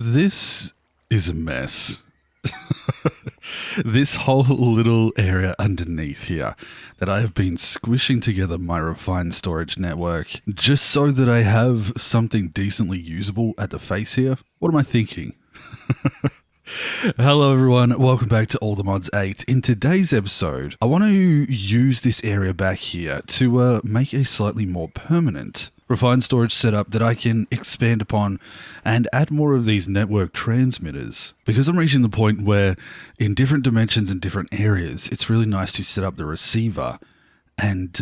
This is a mess. This whole little area underneath here that I have been squishing together my refined storage network just so that I have something decently usable at the face here. What am I thinking? Hello everyone, welcome back to All the Mods 8. In today's episode, I want to use this area back here to make a slightly more permanent refined storage setup that I can expand upon and add more of these network transmitters. Because I'm reaching the point where in different dimensions and different areas, it's really nice to set up the receiver and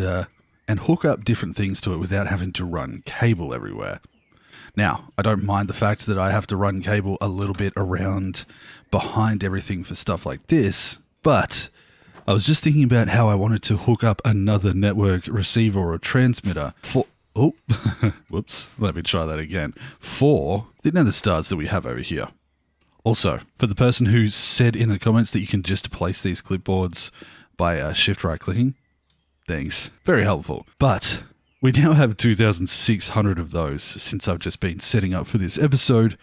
hook up different things to it without having to run cable everywhere. Now, I don't mind the fact that I have to run cable a little bit around behind everything for stuff like this, but I was just thinking about how I wanted to hook up another network receiver or a transmitter for, whoops, let me try that again, for the nether stars that we have over here. Also, for the person who said in the comments that you can just place these clipboards by shift right clicking, thanks, very helpful. But we now have 2,600 of those since I've just been setting up for this episode,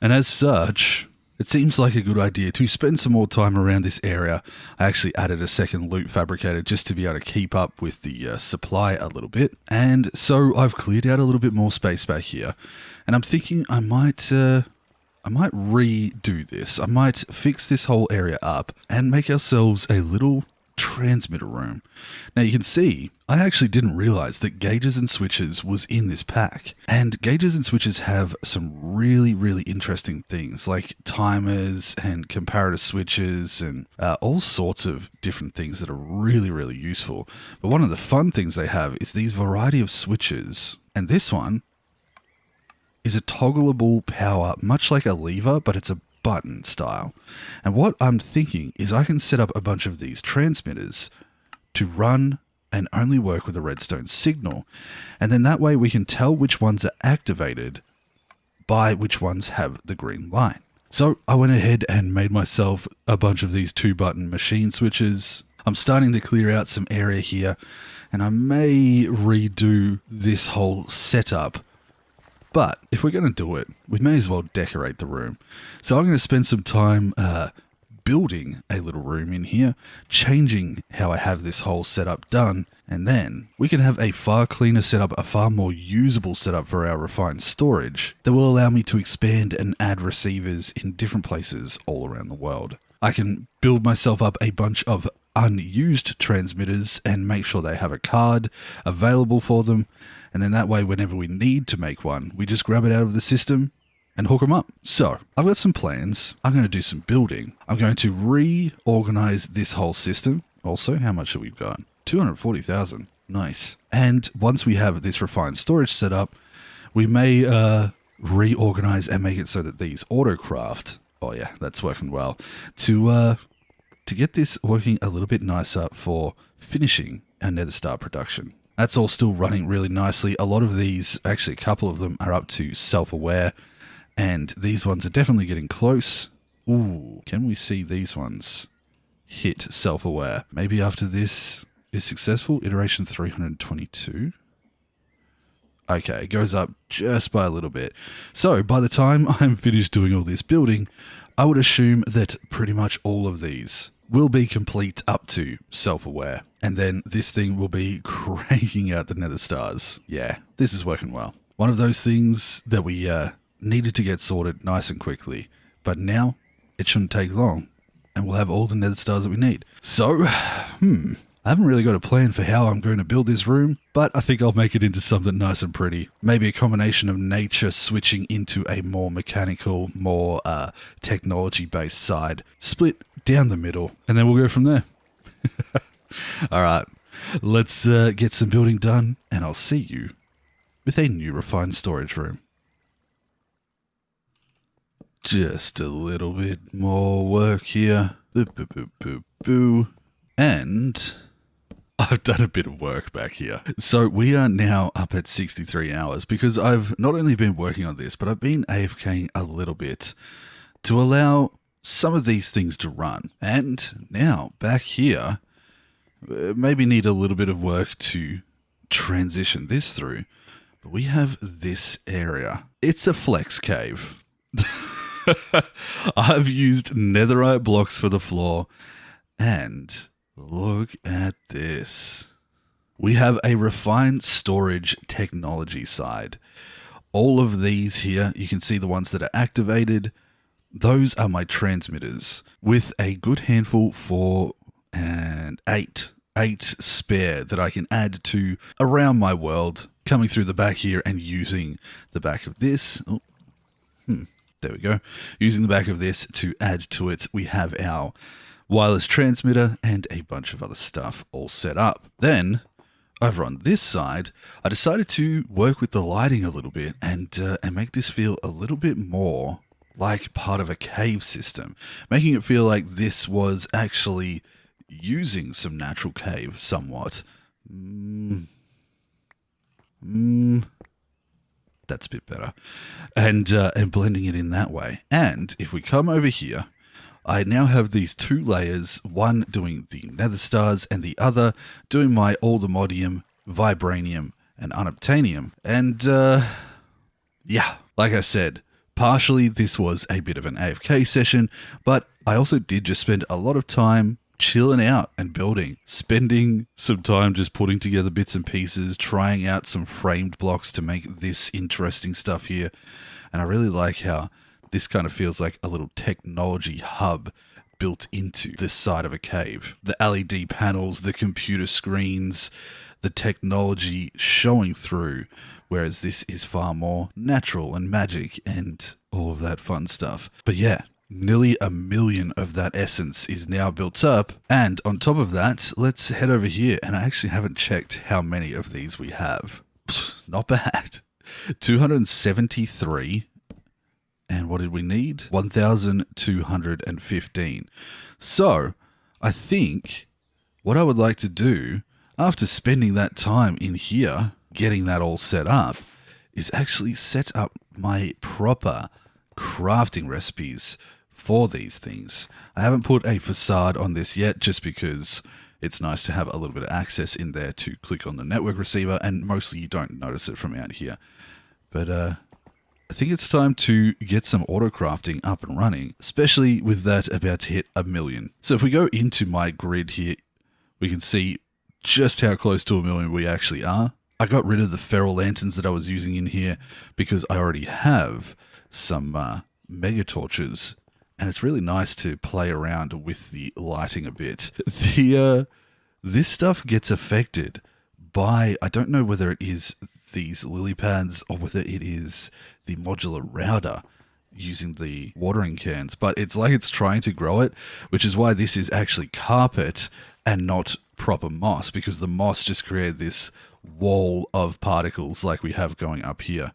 and as such, it seems like a good idea to spend some more time around this area. I actually added a second loot fabricator just to be able to keep up with the supply a little bit, and so I've cleared out a little bit more space back here, and I'm thinking I might redo this. I might fix this whole area up and make ourselves a little transmitter room. Now you can see I actually didn't realize that gauges and switches was in this pack, and gauges and switches have some really interesting things like timers and comparator switches and all sorts of different things that are really useful. But one of the fun things they have is these variety of switches, and this one is a toggleable power, much like a lever, but it's a button style. And what I'm thinking is I can set up a bunch of these transmitters to run and only work with a redstone signal, and then that way we can tell which ones are activated by which ones have the green line. So I went ahead and made myself a bunch of these 2-button machine switches. I'm starting to clear out some area here, and I may redo this whole setup. But if we're going to do it, we may as well decorate the room. So I'm going to spend some time building a little room in here, changing how I have this whole setup done, and then we can have a far cleaner setup, a far more usable setup for our refined storage that will allow me to expand and add receivers in different places all around the world. I can build myself up a bunch of unused transmitters and make sure they have a card available for them, and then that way whenever we need to make one, we just grab it out of the system and hook them up. So I've got some plans. I'm going to do some building. I'm going to reorganize this whole system. Also, how much have we got? 240,000. Nice. And once we have this refined storage set up, we may reorganize and make it so that these autocraft, oh yeah, that's working well, to get this working a little bit nicer for finishing our nether star production. That's all still running really nicely. A lot of these, actually a couple of them, are up to self-aware, and these ones are definitely getting close. Ooh, can we see these ones hit self-aware? Maybe after this is successful, iteration 322. Okay, it goes up just by a little bit. So by the time I'm finished doing all this building, I would assume that pretty much all of these will be complete up to self-aware. And then this thing will be cranking out the nether stars. Yeah, this is working well. One of those things that we needed to get sorted nice and quickly. But now it shouldn't take long, and we'll have all the nether stars that we need. So, I haven't really got a plan for how I'm going to build this room, but I think I'll make it into something nice and pretty. Maybe a combination of nature switching into a more mechanical, more technology-based side. Split down the middle, and then we'll go from there. Alright, let's get some building done, and I'll see you with a new refined storage room. Just a little bit more work here. Boo, boo, boo, boo, boo. And I've done a bit of work back here. So we are now up at 63 hours because I've not only been working on this, but I've been AFKing a little bit to allow some of these things to run. And now back here, maybe need a little bit of work to transition this through. But we have this area. It's a flex cave. I've used netherite blocks for the floor, and look at this. We have a refined storage technology side. All of these here, you can see the ones that are activated. Those are my transmitters with a good handful for and eight spare that I can add to around my world, coming through the back here and using the back of this. There we go. Using the back of this to add to it, we have our wireless transmitter and a bunch of other stuff all set up. Then over on this side, I decided to work with the lighting a little bit and make this feel a little bit more like part of a cave system, making it feel like this was actually using some natural cave somewhat. That's a bit better. And blending it in that way. And if we come over here, I now have these two layers, one doing the nether stars and the other doing my aldemodium, vibranium, and unobtainium. And yeah, like I said, partially this was a bit of an AFK session, but I also did just spend a lot of time chilling out and building, spending some time just putting together bits and pieces, trying out some framed blocks to make this interesting stuff here. And I really like how this kind of feels like a little technology hub built into this side of a cave. The LED panels, the computer screens, the technology showing through, whereas this is far more natural and magic and all of that fun stuff. But yeah, nearly 1 million of that essence is now built up. And on top of that, let's head over here. And I actually haven't checked how many of these we have. Not bad. 273. And what did we need? 1,215. So I think what I would like to do after spending that time in here, getting that all set up, is actually set up my proper crafting recipes for these things. I haven't put a facade on this yet just because it's nice to have a little bit of access in there to click on the network receiver, and mostly you don't notice it from out here. But I think it's time to get some auto crafting up and running, especially with that about to hit 1 million. So if we go into my grid here, we can see just how close to 1 million we actually are. I got rid of the feral lanterns that I was using in here because I already have some mega torches, and it's really nice to play around with the lighting a bit. This stuff gets affected by, I don't know whether it is these lily pads or whether it is the modular router using the watering cans, but it's like it's trying to grow it, which is why this is actually carpet and not proper moss, because the moss just created this wall of particles like we have going up here.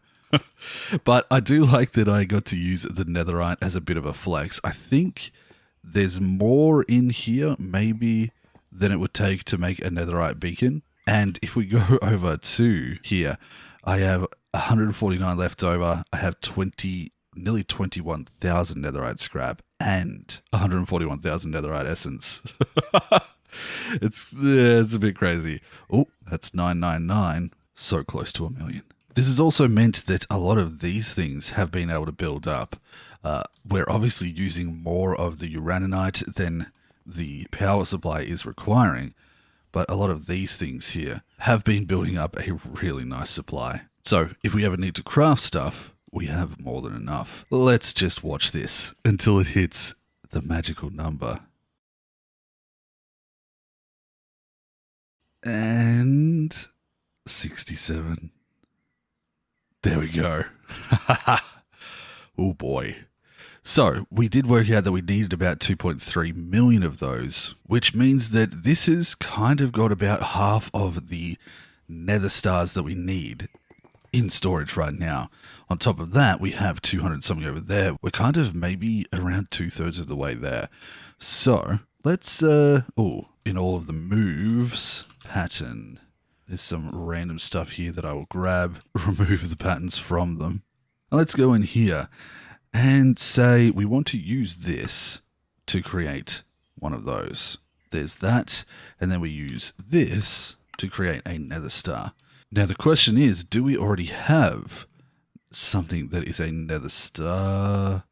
But I do like that I got to use the netherite as a bit of a flex. I think there's more in here maybe than it would take to make a netherite beacon. And if we go over to here, I have 149 left over. I have nearly 21,000 netherite scrap and 141,000 netherite essence. It's a bit crazy. Oh, that's 999. So close to 1 million. This has also meant that a lot of these things have been able to build up. We're obviously using more of the uraninite than the power supply is requiring, but a lot of these things here have been building up a really nice supply. So if we ever need to craft stuff, we have more than enough. Let's just watch this until it hits the magical number. And 67. There we go. Oh boy. So we did work out that we needed about 2.3 million of those, which means that this has kind of got about half of the nether stars that we need in storage right now. On top of that, we have 200 something over there. We're kind of maybe around 2/3 of the way there. So let's, in all of the moves, pattern. There's some random stuff here that I will grab, remove the patterns from them. Now let's go in here and say we want to use this to create one of those. There's that, and then we use this to create a nether star. Now the question is, do we already have something that is a nether star?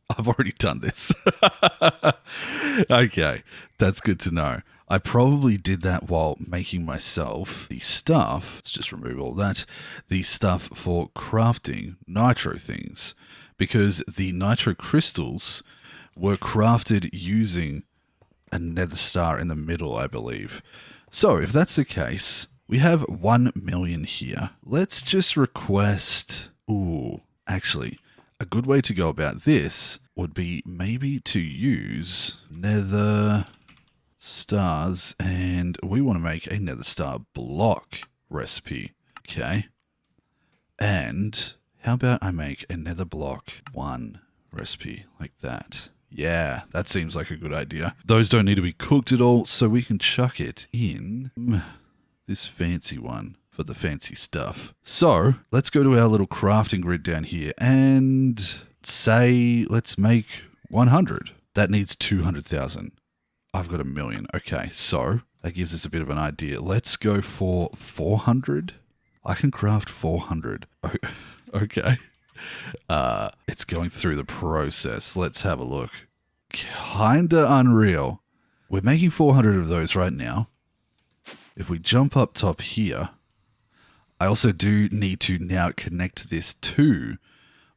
I've already done this. Okay, that's good to know. I probably did that while making myself the stuff. Let's just remove all that. The stuff for crafting nitro things. Because the nitro crystals were crafted using a nether star in the middle, I believe. So if that's the case, we have 1 million here. Let's just request... Ooh, actually, a good way to go about this would be maybe to use nether stars, and we want to make a nether star block recipe. Okay. And how about I make a nether block 1 recipe like that? Yeah, that seems like a good idea. Those don't need to be cooked at all, so we can chuck it in this fancy one for the fancy stuff. So let's go to our little crafting grid down here and say, let's make 100. That needs 200,000. I've got 1 million. Okay, so that gives us a bit of an idea. Let's go for 400. I can craft 400. Okay. It's going through the process. Let's have a look. Kinda unreal. We're making 400 of those right now. If we jump up top here, I also do need to now connect this to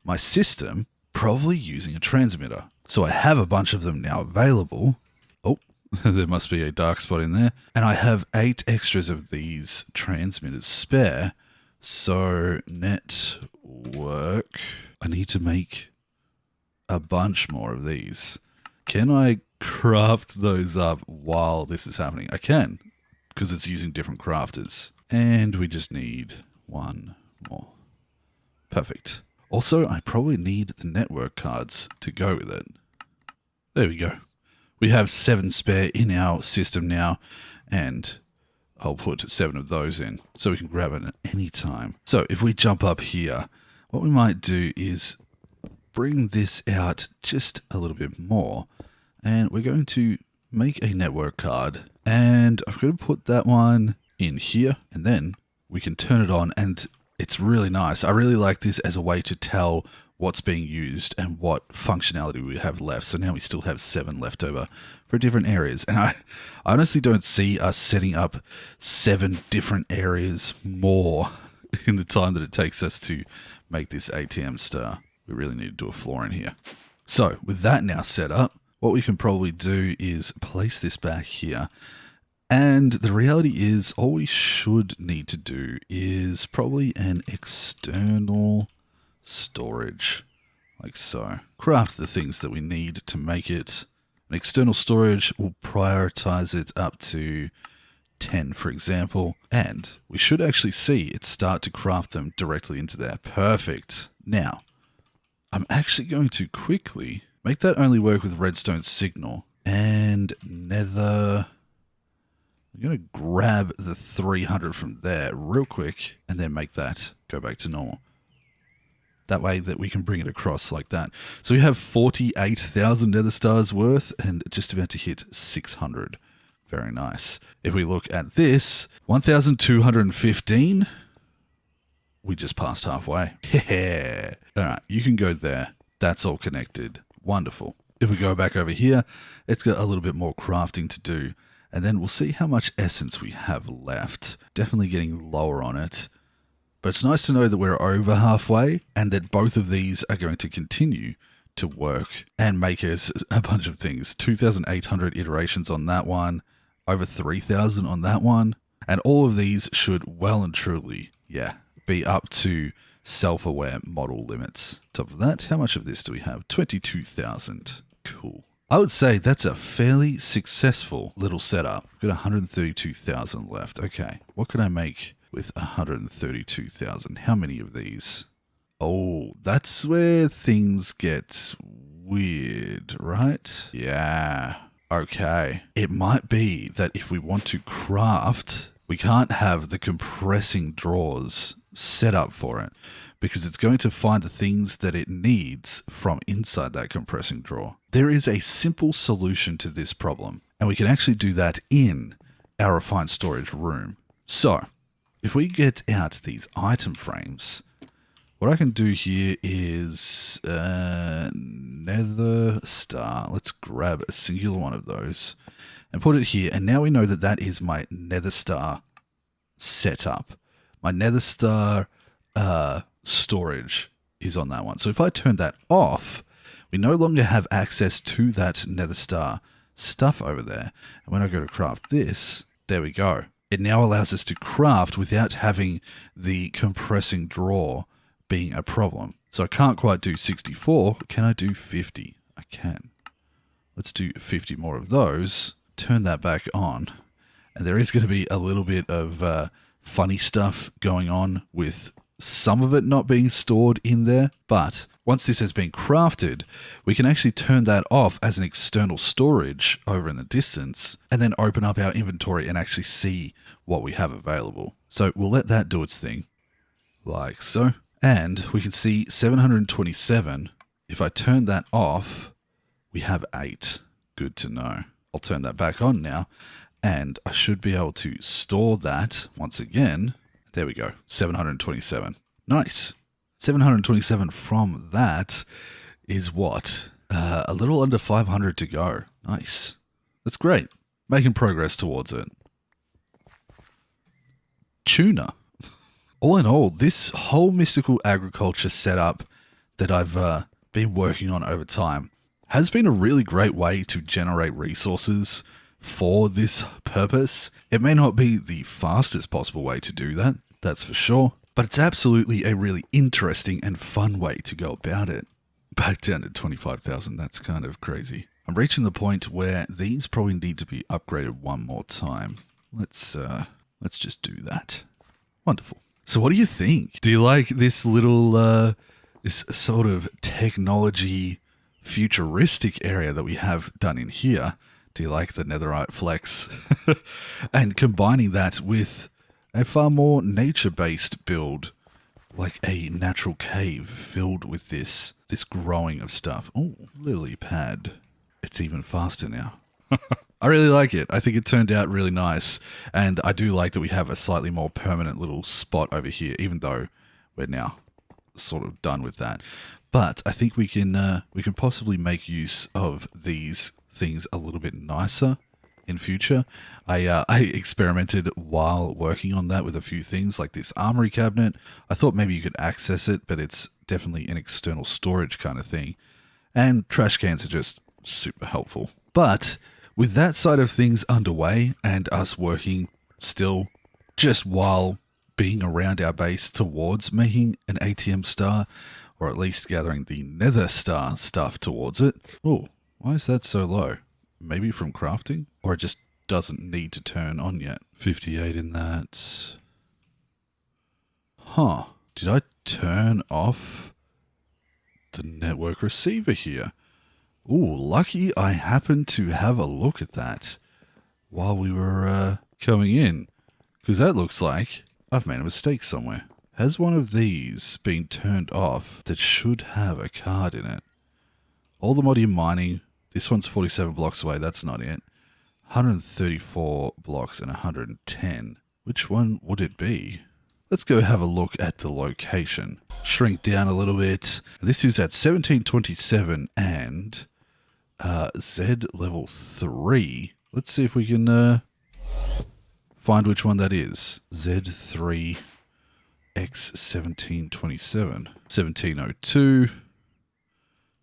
my system, probably using a transmitter. So I have a bunch of them now available. Oh, there must be a dark spot in there. And I have 8 extras of these transmitters spare. So network, I need to make a bunch more of these. Can I craft those up while this is happening? I can, because it's using different crafters. And we just need 1 more. Perfect. Also, I probably need the network cards to go with it. There we go. We have 7 spare in our system now, and I'll put 7 of those in so we can grab it at any time. So if we jump up here, what we might do is bring this out just a little bit more, and we're going to make a network card, and I'm going to put that one in here, and then we can turn it on, and it's really nice. I really like this as a way to tell what's being used and what functionality we have left. So now we still have 7 left over for different areas. And I honestly don't see us setting up 7 different areas more in the time that it takes us to make this ATM star. We really need to do a floor in here. So with that now set up, what we can probably do is place this back here. And the reality is all we should need to do is probably an external storage, like so. Craft the things that we need to make it. An external storage, will prioritize it up to 10, for example, and we should actually see it start to craft them directly into there. Perfect. Now, I'm actually going to quickly make that only work with redstone signal and nether. I'm going to grab the 300 from there real quick and then make that go back to normal. That way that we can bring it across like that. So we have 48,000 nether stars worth and just about to hit 600. Very nice. If we look at this, 1,215. We just passed halfway. Yeah. All right, you can go there. That's all connected. Wonderful. If we go back over here, it's got a little bit more crafting to do. And then we'll see how much essence we have left. Definitely getting lower on it. But it's nice to know that we're over halfway and that both of these are going to continue to work and make us a bunch of things. 2,800 iterations on that one, over 3,000 on that one. And all of these should well and truly, be up to self-aware model limits. Top of that, how much of this do we have? 22,000. Cool. I would say that's a fairly successful little setup. We've got 132,000 left. Okay, what can I make with 132,000? How many of these? Oh, that's where things get weird, right? Yeah. Okay. It might be that if we want to craft, we can't have the compressing drawers set up for it because it's going to find the things that it needs from inside that compressing drawer. There is a simple solution to this problem, and we can actually do that in our refined storage room. So, if we get out these item frames, What I can do here is nether star. Let's grab a singular one of those and put it here. And now we know that that is my nether star setup. My nether star storage is on that one. So if I turn that off, we no longer have access to that nether star stuff over there. And when I go to craft this, there we go. It now allows us to craft without having the compressing drawer being a problem. So I can't quite do 64. Can I do 50? I can. Let's do 50 more of those. Turn that back on. And there is going to be a little bit of funny stuff going on with some of it not being stored in there. But once this has been crafted, we can actually turn that off as an external storage over in the distance and then open up our inventory and actually see what we have available. So we'll let that do its thing, like so. And we can see 727. If I turn that off, we have 8. Good to know. I'll turn that back on now, and I should be able to store that once again. There we go, 727. Nice. 727 from that is what? A little under 500 to go. Nice. That's great. Making progress towards it. Tuna. All in all, this whole mystical agriculture setup that I've been working on over time has been a really great way to generate resources for this purpose. It may not be the fastest possible way to do that, that's for sure, but it's absolutely a really interesting and fun way to go about it. Back down to 25,000, that's kind of crazy. I'm reaching the point where these probably need to be upgraded one more time. Let's just do that. Wonderful. So what do you think? Do you like this little, this sort of technology futuristic area that we have done in here? Do you like the netherite flex? And combining that with a far more nature-based build, like a natural cave filled with this growing of stuff. Oh, lily pad. It's even faster now. I really like it. I think it turned out really nice. And I do like that we have a slightly more permanent little spot over here, even though we're now sort of done with that. But I think we can possibly make use of these things a little bit nicer in future. I experimented while working on that with a few things like this armory cabinet. I thought maybe you could access it, but it's definitely an external storage kind of thing. And trash cans are just super helpful. But with that side of things underway and us working still just while being around our base towards making an ATM star, or at least gathering the nether star stuff towards it. Oh, why is that so low? Maybe from crafting? Or it just doesn't need to turn on yet. 58 in that. Huh. Did I turn off the network receiver here? Ooh, lucky I happened to have a look at that while we were coming in. Because that looks like I've made a mistake somewhere. Has one of these been turned off that should have a card in it? All the modding mining. This one's 47 blocks away. That's not it. 134 blocks and 110. Which one would it be? Let's go have a look at the location. Shrink down a little bit. This is at 1727 and Z level 3. Let's see if we can find which one that is. Z3 X 1727. 1702.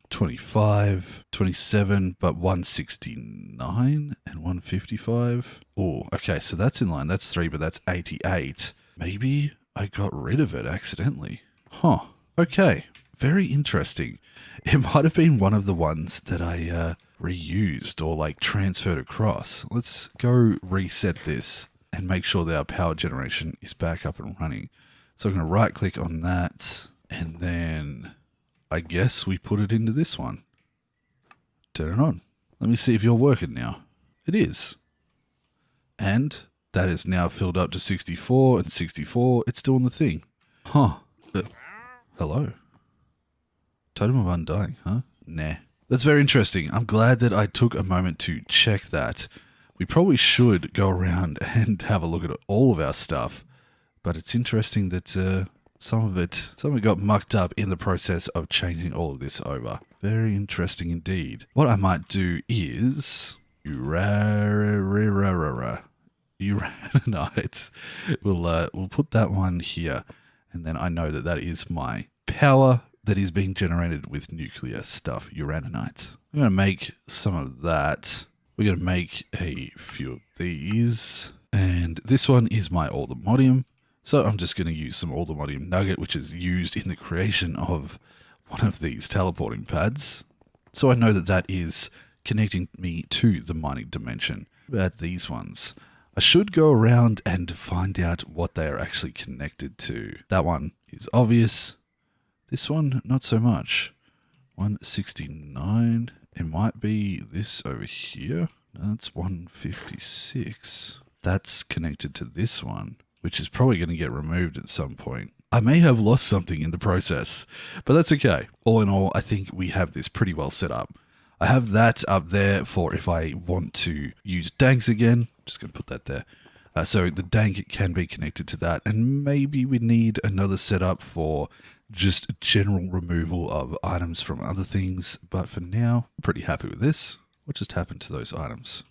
25, 27, but 169 and 155. Oh, okay, so that's in line. That's 3, but that's 88. Maybe I got rid of it accidentally. Huh. Okay, very interesting. It might have been one of the ones that I reused or like transferred across. Let's go reset this and make sure that our power generation is back up and running. So I'm going to right click on that and then I guess we put it into this one. Turn it on. Let me see if you're working now. It is. And that is now filled up to 64 and 64. It's doing the thing. Huh. Hello. Totem of Undying, huh? Nah. That's very interesting. I'm glad that I took a moment to check that. We probably should go around and have a look at all of our stuff. But it's interesting that some of it got mucked up in the process of changing all of this over. Very interesting indeed. What I might do is uranite. We'll put that one here, and then I know that that is my power that is being generated with nuclear stuff, uraninite. I'm going to make some of that. We're going to make a few of these, and this one is my aldermodium. So I'm just going to use some aldermodium nugget, which is used in the creation of one of these teleporting pads. So I know that that is connecting me to the mining dimension. About these ones, I should go around and find out what they are actually connected to. That one is obvious. This one, not so much. 169. It might be this over here. No, that's 156. That's connected to this one, which is probably going to get removed at some point. I may have lost something in the process, but that's okay. All in all, I think we have this pretty well set up. I have that up there for if I want to use danks again. Just going to put that there. So the dank can be connected to that, and maybe we need another setup for just general removal of items from other things. But for now, I'm pretty happy with this. What just happened to those items?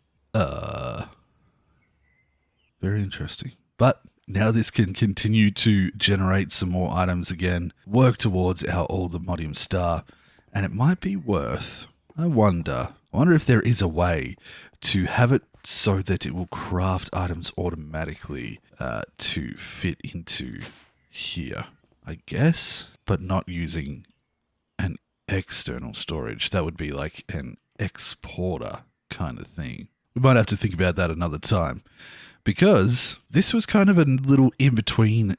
Very interesting. But now this can continue to generate some more items again, work towards our aldermodium star, and it might be worth, I wonder if there is a way to have it so that it will craft items automatically to fit into here, I guess, but not using an external storage. That would be like an exporter kind of thing. We might have to think about that another time, because this was kind of a little in-between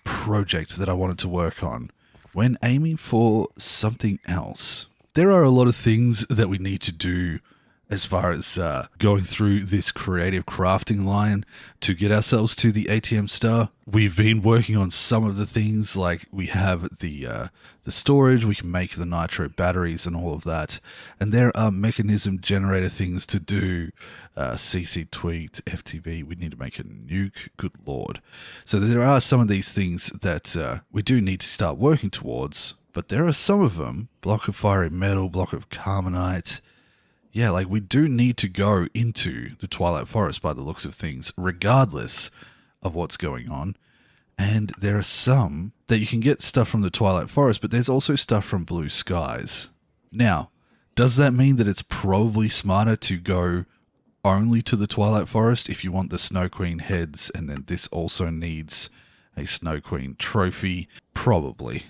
project that I wanted to work on when aiming for something else. There are a lot of things that we need to do as far as going through this creative crafting line to get ourselves to the ATM star. We've been working on some of the things, like we have the storage, we can make the nitro batteries and all of that. And there are mechanism generator things to do, CC tweaked, FTB, we need to make a nuke, good lord. So there are some of these things that we do need to start working towards, but there are some of them, block of fiery metal, block of carbonite. Yeah, like we do need to go into the Twilight Forest by the looks of things, regardless of what's going on. And there are some that you can get stuff from the Twilight Forest, but there's also stuff from Blue Skies. Now, does that mean that it's probably smarter to go only to the Twilight Forest if you want the Snow Queen heads, and then this also needs a Snow Queen trophy? Probably.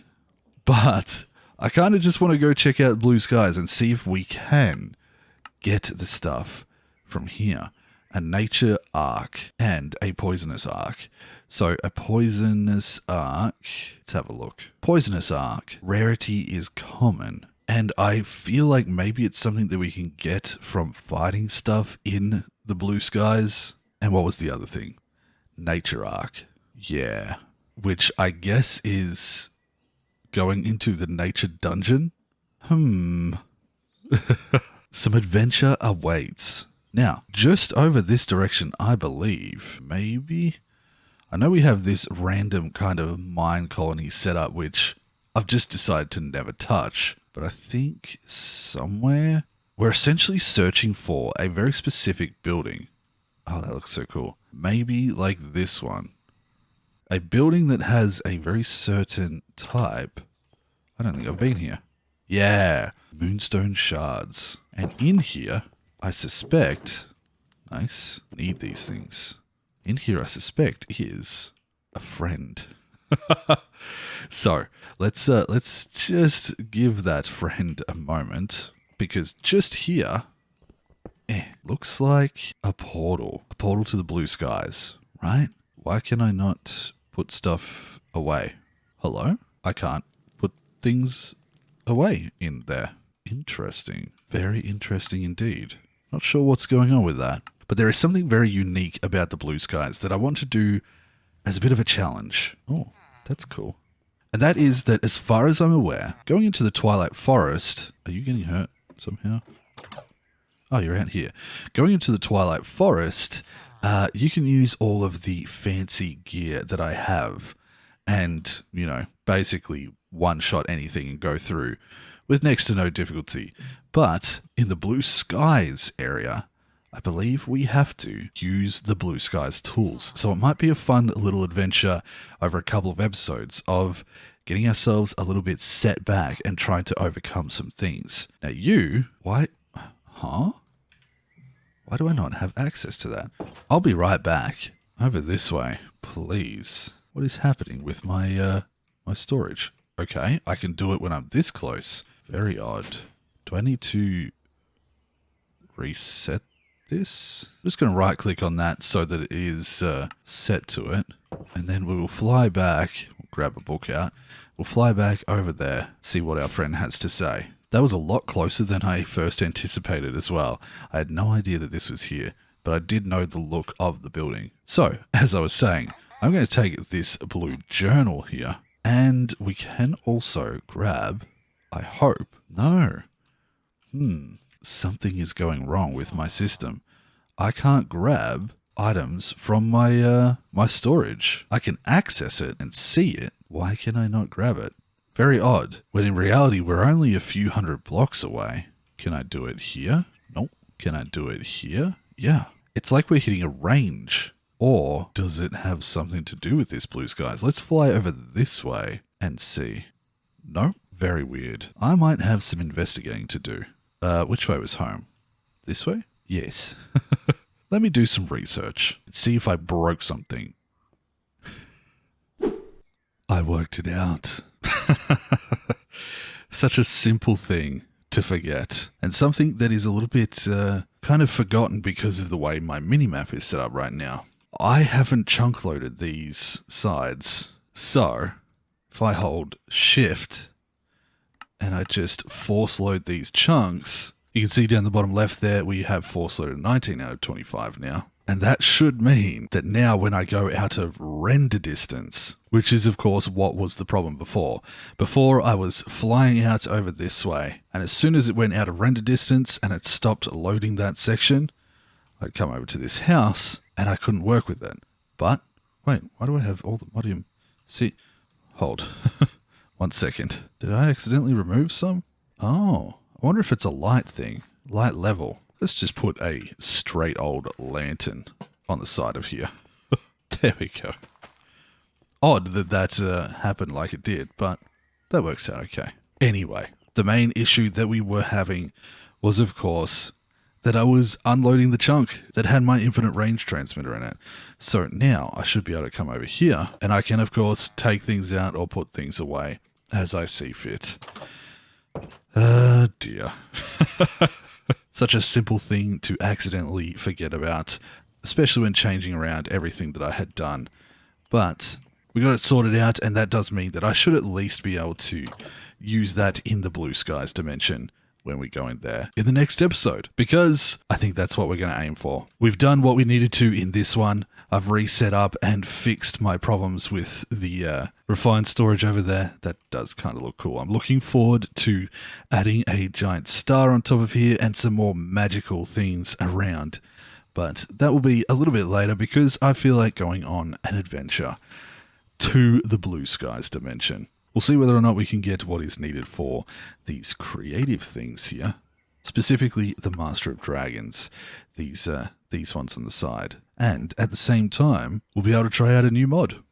But I kind of just want to go check out Blue Skies and see if we can get the stuff from here. A nature arc and a poisonous arc. So a poisonous arc, let's have a look. Poisonous arc, rarity is common. And I feel like maybe it's something that we can get from fighting stuff in the Blue Skies. And what was the other thing? Nature arc. Yeah. Which I guess is going into the nature dungeon. Some adventure awaits. Now, just over this direction, I believe, maybe. I know we have this random kind of mine colony set up, which I've just decided to never touch. But I think somewhere we're essentially searching for a very specific building. Oh, that looks so cool. Maybe like this one. A building that has a very certain type. I don't think I've been here. Yeah, moonstone shards. And in here, I suspect, nice, need these things. In here, I suspect is a friend. So let's just give that friend a moment, because just here, looks like a portal to the Blue Skies, right? Why can I not put stuff away? Hello? I can't put things away in there. Interesting. Very interesting indeed. Not sure what's going on with that. But there is something very unique about the Blue Skies that I want to do as a bit of a challenge. Oh, that's cool. And that is that, as far as I'm aware, going into the Twilight Forest... Are you getting hurt somehow? Oh, you're out here. Going into the Twilight Forest, you can use all of the fancy gear that I have. and, you know, basically one-shot anything and go through with next to no difficulty. But in the blue skies area, I believe we have to use the blue skies tools. So it might be a fun little adventure over a couple of episodes of getting ourselves a little bit set back and trying to overcome some things. Now why do I not have access to that? I'll be right back. Over this way, please. What is happening with my my storage? Okay, I can do it when I'm this close. Very odd. Do I need to reset this? I'm just going to right click on that so that it is set to it. And then we will fly back. We'll grab a book out. We'll fly back over there, see what our friend has to say. That was a lot closer than I first anticipated as well. I had no idea that this was here, but I did know the look of the building. So, as I was saying, I'm going to take this blue journal here, and we can also grab, I hope, no. Something is going wrong with my system. I can't grab items from my my storage. I can access it and see it. Why can I not grab it? Very odd. When in reality, we're only a few hundred blocks away. Can I do it here? Nope. Can I do it here? Yeah. It's like we're hitting a range. Or does it have something to do with this blue skies? Let's fly over this way and see. Nope. Very weird. I might have some investigating to do. Which way was home? This way? Yes. Let me do some research and see if I broke something. I worked it out. Such a simple thing to forget, and something that is a little bit kind of forgotten because of the way my minimap is set up right now. I haven't chunk loaded these sides, so if I hold shift and I just force load these chunks, you can see down the bottom left there we have force loaded 19 out of 25 now. And that should mean that now when I go out of render distance, which is of course what was the problem before. Before I was flying out over this way, and as soon as it went out of render distance and it stopped loading that section, I'd come over to this house and I couldn't work with it. But, wait, why do I have all the modium? See, hold. 1 second. Did I accidentally remove some? Oh, I wonder if it's a light thing. Light level. Let's just put a straight old lantern on the side of here. There we go. Odd that that happened like it did, but that works out okay. Anyway, the main issue that we were having was, of course, that I was unloading the chunk that had my infinite range transmitter in it. So now I should be able to come over here, and I can, of course, take things out or put things away as I see fit. Dear. Such a simple thing to accidentally forget about, especially when changing around everything that I had done. But we got it sorted out, and that does mean that I should at least be able to use that in the blue skies dimension when we go in there in the next episode, because I think that's what we're going to aim for. We've done what we needed to in this one. I've reset up and fixed my problems with the refined storage over there. That does kind of look cool. I'm looking forward to adding a giant star on top of here and some more magical things around. But that will be a little bit later because I feel like going on an adventure to the blue skies dimension. We'll see whether or not we can get what is needed for these creative things here. Specifically the Master of Dragons, these ones on the side. And at the same time, we'll be able to try out a new mod.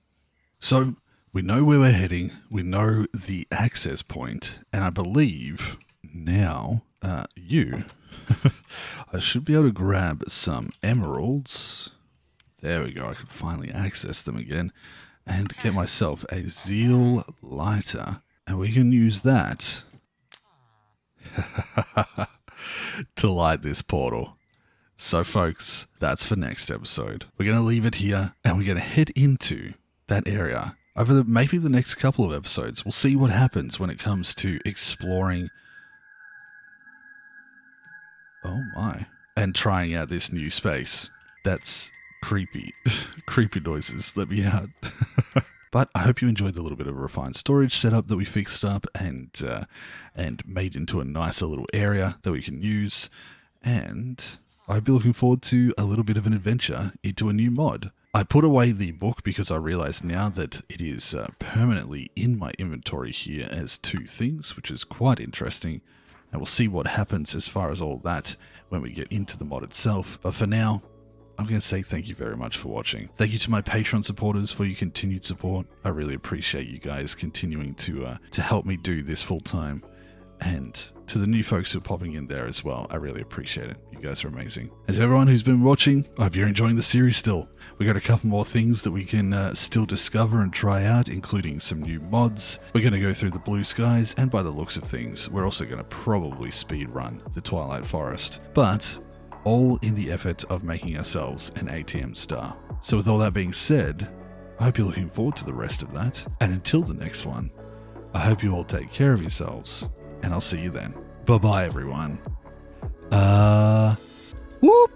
So we know where we're heading, we know the access point, and I believe now I should be able to grab some emeralds. There we go, I can finally access them again. And get myself a zeal lighter. And we can use that to light this portal. So folks, that's for next episode. We're going to leave it here and we're going to head into that area. Over maybe the next couple of episodes, we'll see what happens when it comes to exploring. Oh my. And trying out this new space. That's creepy. Creepy noises. Let me out. But I hope you enjoyed the little bit of a refined storage setup that we fixed up and made into a nicer little area that we can use. And I'd be looking forward to a little bit of an adventure into a new mod. I put away the book because I realize now that it is permanently in my inventory here as two things, which is quite interesting. And we'll see what happens as far as all that when we get into the mod itself. But for now, I'm going to say thank you very much for watching. Thank you to my Patreon supporters for your continued support. I really appreciate you guys continuing to help me do this full time. And to the new folks who are popping in there as well, I really appreciate it. You guys are amazing. And to everyone who's been watching, I hope you're enjoying the series still. We got a couple more things that we can still discover and try out, including some new mods. We're going to go through the blue skies, and by the looks of things, we're also going to probably speed run the Twilight Forest. But all in the effort of making ourselves an ATM star. So with all that being said, I hope you're looking forward to the rest of that. And until the next one, I hope you all take care of yourselves. And I'll see you then. Bye-bye, everyone. Whoop!